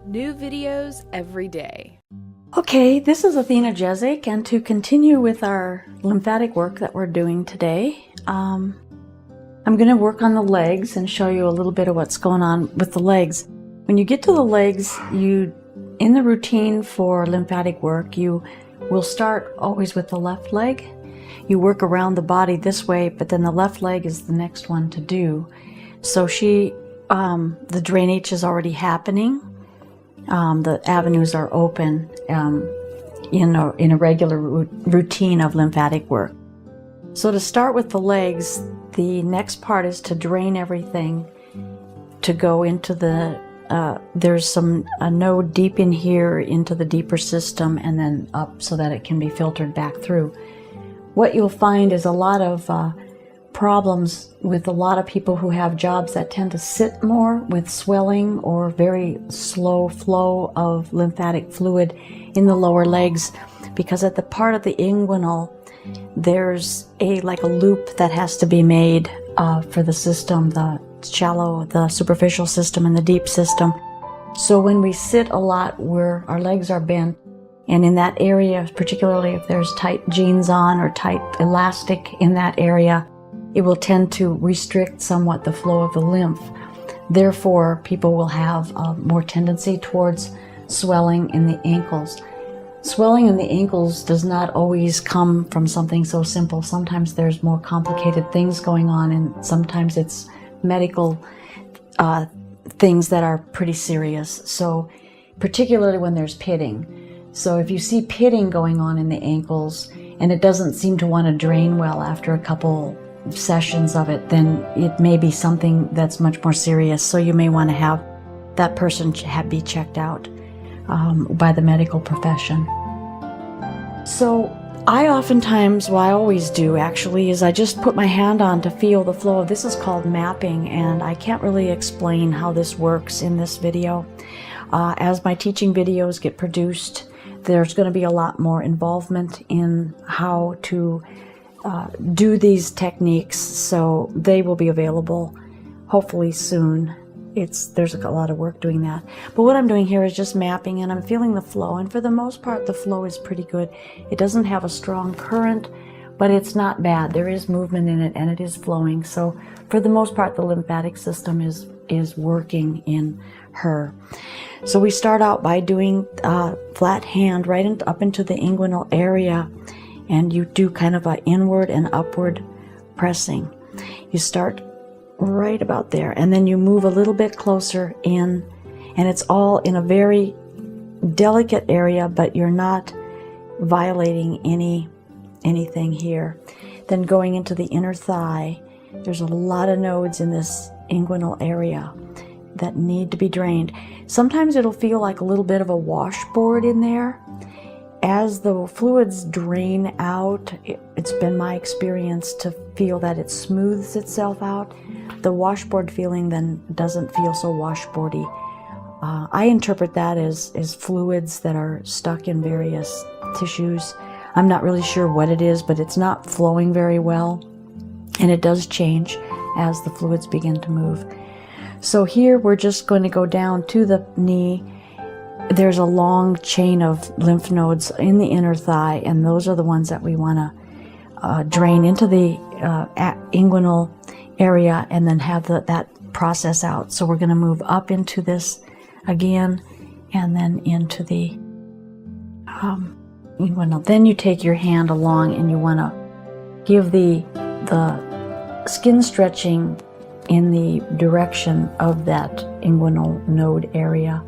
New videos every day. Okay, this is Athena Jezik, and to continue with our lymphatic work that we're doing today, I'm going to work on the legs and show you a little bit of what's going on with the legs. When you get to the legs, in the routine for lymphatic work, you will start always with the left leg. You work around the body this way, but then the left leg is the next one to do. So the drainage is already happening. The avenues are open in a regular routine of lymphatic work. So to start with the legs, the next part is to drain everything to go into there's a node deep in here into the deeper system and then up so that it can be filtered back through. What you'll find is a lot of problems with a lot of people who have jobs that tend to sit more with swelling or very slow flow of lymphatic fluid in the lower legs, because at the part of the inguinal there's like a loop that has to be made for the system, the shallow, the superficial system, and the deep system. So when we sit a lot where our legs are bent, and in that area, particularly if there's tight jeans on or tight elastic in that area, it will tend to restrict somewhat the flow of the lymph. Therefore, people will have more tendency towards swelling in the ankles. Swelling in the ankles does not always come from something so simple. Sometimes there's more complicated things going on, and sometimes it's medical things that are pretty serious. So particularly when there's pitting. So if you see pitting going on in the ankles and it doesn't seem to want to drain well after a couple sessions of it, then it may be something that's much more serious. So you may want to have that person be checked out by the medical profession. So I oftentimes, what I always do actually, is I just put my hand on to feel the flow. This is called mapping, and I can't really explain how this works in this video. As my teaching videos get produced, there's going to be a lot more involvement in how to do these techniques, so they will be available hopefully soon. There's a lot of work doing that. But what I'm doing here is just mapping, and I'm feeling the flow, and for the most part the flow is pretty good. It doesn't have a strong current, but it's not bad. There is movement in it and it is flowing. So for the most part the lymphatic system is working in her. So we start out by doing flat hand right up into the inguinal area, and you do kind of an inward and upward pressing. You start right about there, and then you move a little bit closer in, and it's all in a very delicate area, but you're not violating anything here. Then going into the inner thigh, there's a lot of nodes in this inguinal area that need to be drained. Sometimes it'll feel like a little bit of a washboard in there. As the fluids drain out, it's been my experience to feel that it smooths itself out. The washboard feeling then doesn't feel so washboardy. I interpret that as fluids that are stuck in various tissues. I'm not really sure what it is, but it's not flowing very well, and it does change as the fluids begin to move. So here we're just going to go down to the knee. There's a long chain of lymph nodes in the inner thigh, and those are the ones that we want to drain into the inguinal area and then have that process out. So we're going to move up into this again and then into the inguinal. Then you take your hand along and you want to give the skin stretching in the direction of that inguinal node area.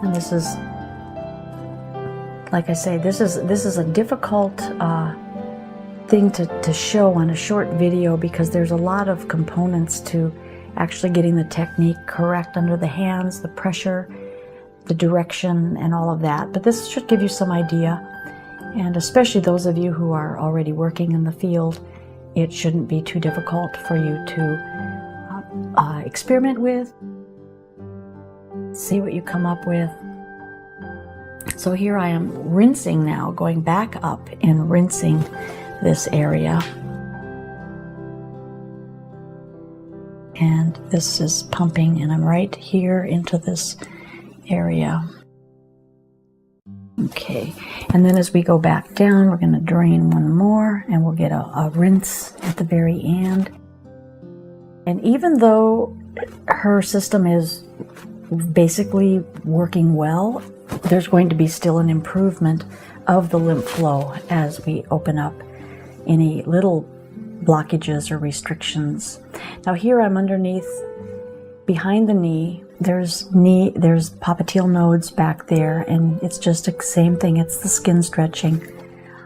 And this is, like I say, this is a difficult thing to show on a short video, because there's a lot of components to actually getting the technique correct under the hands, the pressure, the direction, and all of that. But this should give you some idea, and especially those of you who are already working in the field, it shouldn't be too difficult for you to experiment with. See what you come up with. So here I am rinsing now, going back up and rinsing this area. and this is pumping, and I'm right here into this area. Okay, and then as we go back down, we're going to drain one more, and we'll get a rinse at the very end. And even though her system is basically working well, there's going to be still an improvement of the lymph flow as we open up any little blockages or restrictions. Now here I'm underneath, behind the knee. There's popliteal nodes back there, and it's just the same thing. It's the skin stretching.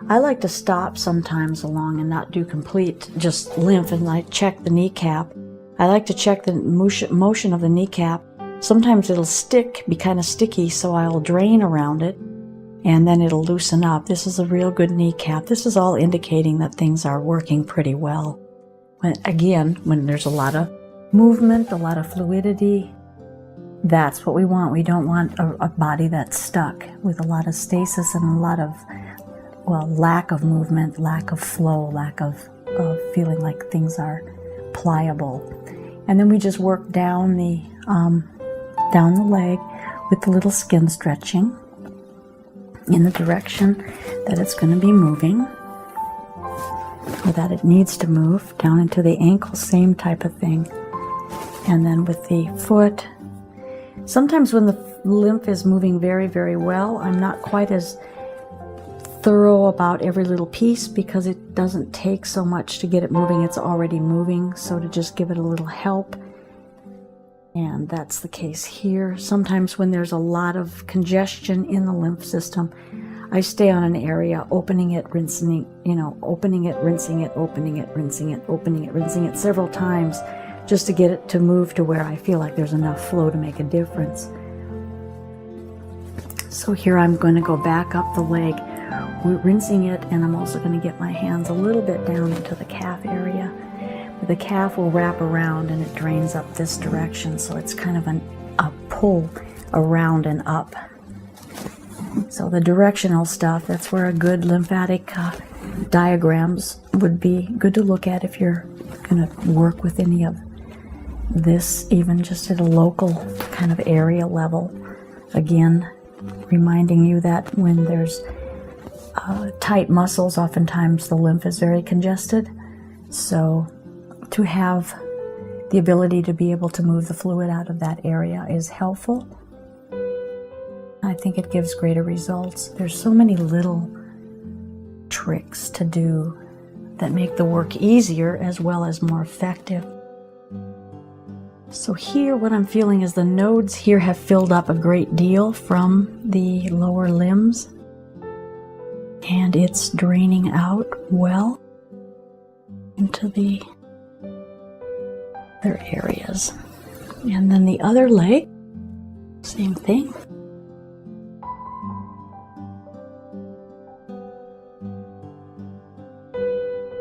I like to stop sometimes along and not do complete just lymph, and I check the kneecap. I like to check the motion of the kneecap. Sometimes it'll be kind of sticky, so I'll drain around it, and then it'll loosen up. This is a real good kneecap. This is all indicating that things are working pretty well. When there's a lot of movement, a lot of fluidity, that's what we want. We don't want a body that's stuck with a lot of stasis and a lot of, lack of movement, lack of flow, lack of feeling like things are pliable. And then we just work down the leg with the little skin stretching in the direction that it's going to be moving, or that it needs to move, down into the ankle, same type of thing. And then with the foot, sometimes when the lymph is moving very, very well, I'm not quite as thorough about every little piece because it doesn't take so much to get it moving. It's already moving, so to just give it a little help. And that's the case here. Sometimes when there's a lot of congestion in the lymph system, I stay on an area, opening it, rinsing it, opening it, rinsing it, opening it, rinsing it, opening it, rinsing it several times, just to get it to move to where I feel like there's enough flow to make a difference. So here I'm going to go back up the leg, rinsing it, and I'm also going to get my hands a little bit down into the calf area. The calf will wrap around and it drains up this direction, so it's kind of a pull around and up. So the directional stuff, that's where a good lymphatic diagrams would be good to look at if you're going to work with any of this, even just at a local kind of area level. Again, reminding you that when there's tight muscles, oftentimes the lymph is very congested. So to have the ability to be able to move the fluid out of that area is helpful. I think it gives greater results. There's so many little tricks to do that make the work easier as well as more effective. So here what I'm feeling is the nodes here have filled up a great deal from the lower limbs, and it's draining out well into the other areas. And then the other leg, same thing.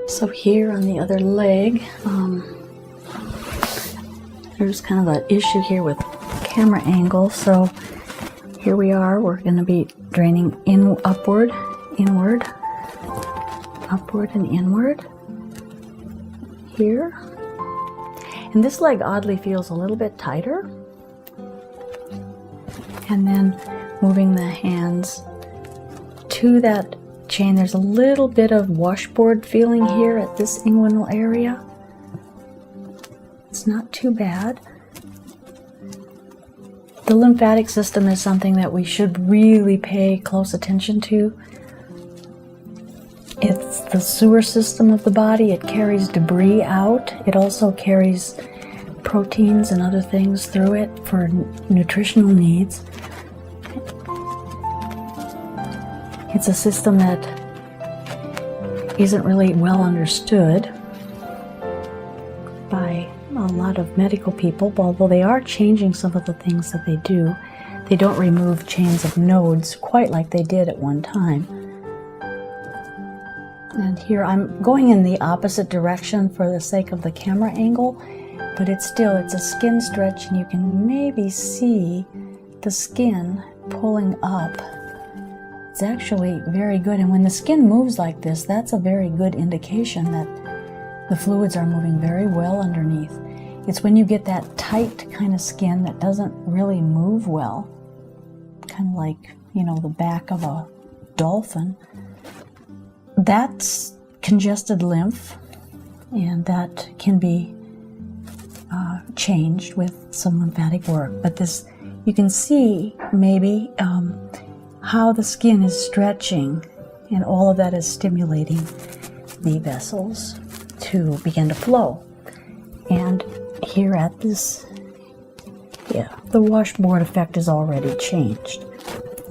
So here on the other leg, there's kind of an issue here with camera angle. So here we are, we're going to be draining upward, inward, upward and inward here. And this leg oddly feels a little bit tighter. And then moving the hands to that chain, there's a little bit of washboard feeling here at this inguinal area. It's not too bad. The lymphatic system is something that we should really pay close attention to. It's the sewer system of the body. It carries debris out. It also carries proteins and other things through it for nutritional needs. It's a system that isn't really well understood by a lot of medical people, although they are changing some of the things that they do. They don't remove chains of nodes quite like they did at one time. And here I'm going in the opposite direction for the sake of the camera angle, but it's a skin stretch, and you can maybe see the skin pulling up. It's actually very good, and when the skin moves like this, that's a very good indication that the fluids are moving very well underneath. It's when you get that tight kind of skin that doesn't really move well, kind of like, you know, the back of a dolphin. That's congested lymph, and that can be changed with some lymphatic work. But this, you can see maybe how the skin is stretching, and all of that is stimulating the vessels to begin to flow. And here at this, yeah, the washboard effect is already changed.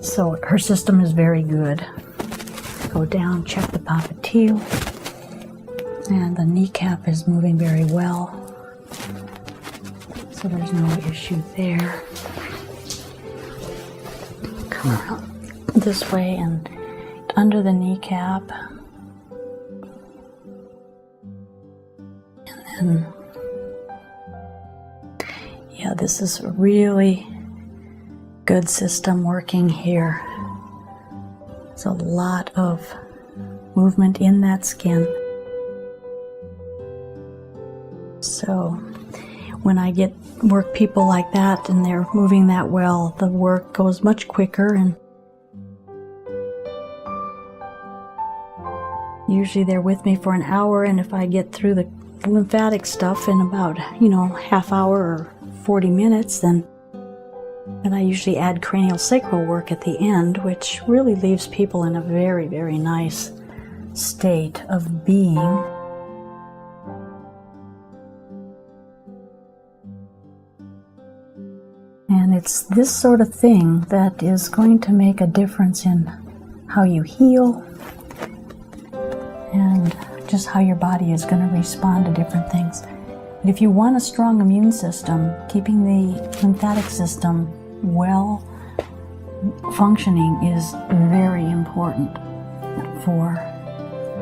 So her system is very good. Go down, check the popliteal, and the kneecap is moving very well. So there's no issue there. Come around this way and under the kneecap. And then, yeah, this is a really good system working here. There's a lot of movement in that skin. So when I get work people like that and they're moving that well, the work goes much quicker, and usually they're with me for an hour, and if I get through the lymphatic stuff in about, you know, half hour or 40 minutes, then I usually add cranial sacral work at the end, which really leaves people in a very, very nice state of being. And it's this sort of thing that is going to make a difference in how you heal and just how your body is going to respond to different things. But if you want a strong immune system, keeping the lymphatic system well functioning is very important for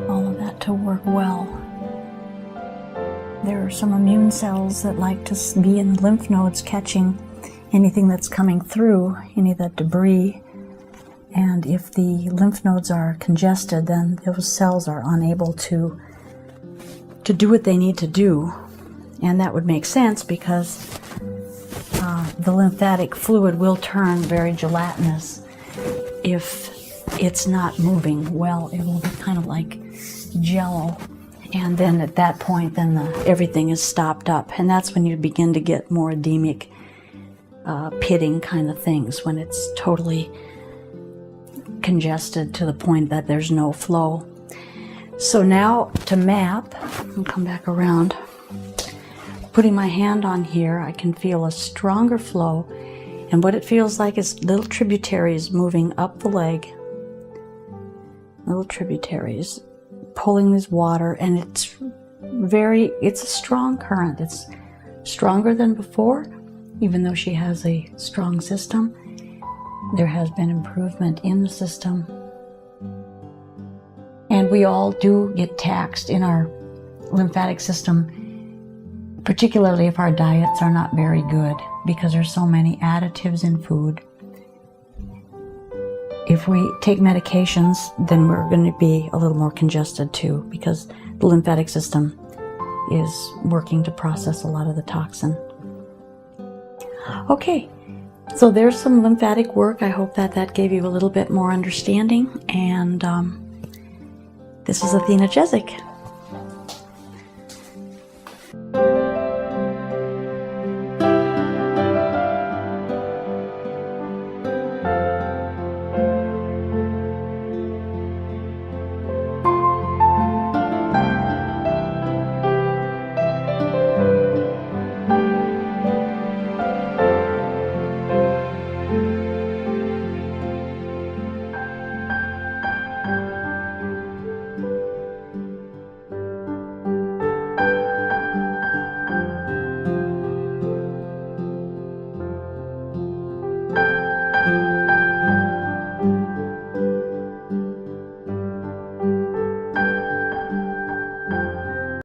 all of that to work well. There are some immune cells that like to be in the lymph nodes catching anything that's coming through, any of that debris. And if the lymph nodes are congested, then those cells are unable to do what they need to do. And that would make sense because the lymphatic fluid will turn very gelatinous if it's not moving well. It will be kind of like jello. And then at that point, then everything is stopped up. And that's when you begin to get more edemic, pitting kind of things, when it's totally congested to the point that there's no flow. So now to map, and come back around, putting my hand on here, I can feel a stronger flow, and what it feels like is little tributaries moving up the leg, little tributaries pulling this water, and it's a strong current. It's stronger than before. Even though she has a strong system, there has been improvement in the system. And we all do get taxed in our lymphatic system, particularly if our diets are not very good, because there's so many additives in food. If we take medications, then we're going to be a little more congested too, because the lymphatic system is working to process a lot of the toxin. Okay, so there's some lymphatic work. I hope that gave you a little bit more understanding. And this is Athena Jezik.